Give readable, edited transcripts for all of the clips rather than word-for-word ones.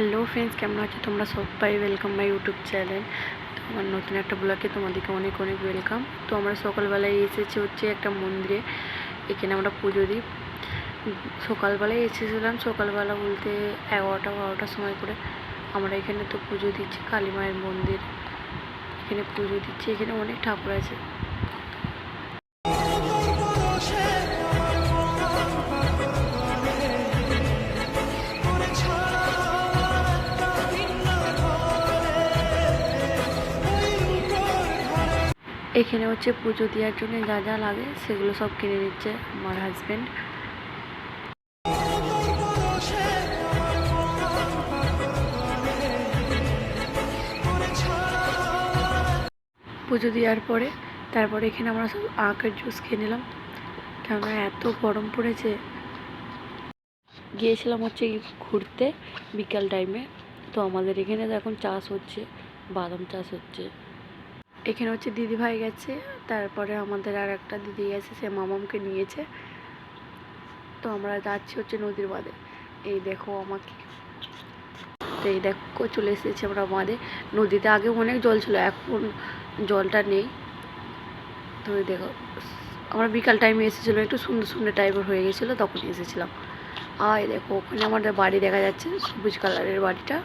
Hello friends, কেমন আছো তোমরা সবাই? Welcome my YouTube channel. তো আমার নতুন একটা ব্লগে তোমাদেরকে অনেক অনেক ওয়েলকাম। তো আমরা সকালবেলায় এসেছি হচ্ছে একটা মন্দিরে, এখানে আমরা পুজো দিই। সকালবেলায় এসেছিলাম, সকালবেলা বলতে 11টা-12টার সময় করে। আমরা এখানে তো পুজো দিচ্ছি, কালী মায়ের মন্দির, এখানে পুজো দিচ্ছি। এখানে অনেক ঠাকুর আছে। এখানে হচ্ছে পুজো দেওয়ার জন্য যা যা লাগে সেগুলো সব কিনে নিচ্ছে আমার হাজব্যান্ড। পুজো দেওয়ার পরে তারপরে এখানে আমরা সব আখের জুস খেয়ে নিলাম, কেননা এত গরম পড়েছে। গিয়েছিলাম হচ্ছে ঘুরতে বিকাল টাইমে। তো আমাদের এখানে তো এখন চাষ হচ্ছে, বাদাম চাষ হচ্ছে। এখানে হচ্ছে দিদি ভাই গেছে, তারপরে আমাদের আর একটা দিদি গেছে, সে মামামকে নিয়েছে। তো আমরা যাচ্ছি হচ্ছে নদীর বাঁধে। এই দেখো আমাকে, তো এই দেখো চলে এসেছি আমরা বাঁধে। নদীতে আগে অনেক জল ছিল, এখন জলটা নেই। তো এই দেখো, আমরা বিকাল টাইমে এসেছিলাম, একটু সুন্দর সুন্দর টাইপের হয়ে গেছিলো, তখন এসেছিলাম। আর দেখো ওখানে আমাদের বাড়ি দেখা যাচ্ছে, সবুজ কালারের বাড়িটা,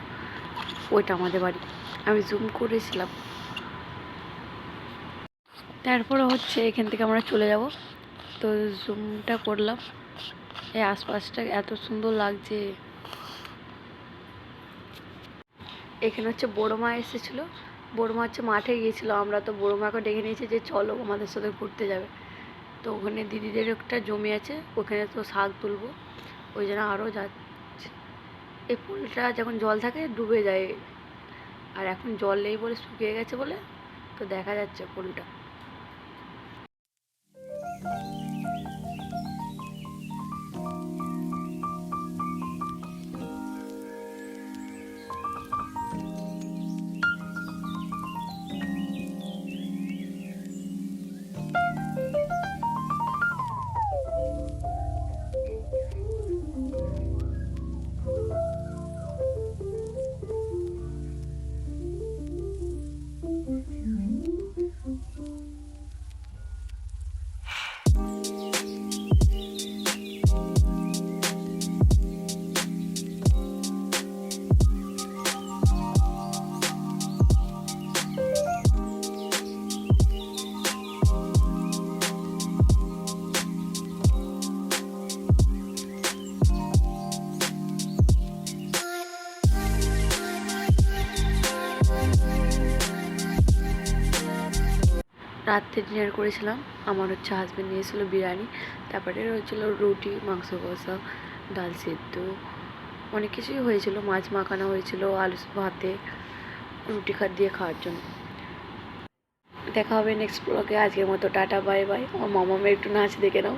ওইটা আমাদের বাড়ি। আমি জুম করেছিলাম। তারপরে হচ্ছে এখান থেকে আমরা চলে যাব। তো জুমটা করলাম, এই আশপাশটা এত সুন্দর লাগছে। এখানে হচ্ছে বড়ো মা এসেছিলো, বড়ো মা হচ্ছে মাঠে গিয়েছিলো। আমরা তো বড়ো মাকে ডেকে নিয়েছি যে চলো আমাদের সাথে ঘুরতে যাবে। তো ওখানে দিদিদের একটা জমি আছে, ওখানে তো শাক তুলবো, ওই জন্য আরও যাচ্ছে। এই পুলটা যখন জল থাকে ডুবে যায়, আর এখন জল নেই বলে শুকিয়ে গেছে বলে তো দেখা যাচ্ছে পুলটা। রাত্রে ডিনার করেছিলাম, আমার হচ্ছে হাজব্যান্ড নিয়েছিল বিরিয়ানি, তারপরে হয়েছিল রুটি, মাংস কষা, ডাল সেদ্ধ, অনেক কিছুই হয়েছিল, মাছ মাখানো হয়েছিল আলু ভাতে, রুটি দিয়ে খাওয়ার জন্য। দেখা হবে নেক্সট ব্লগে। আজকের মতো টাটা, বাই বাই। আমার মামামের একটু নাচ দেখে নাও।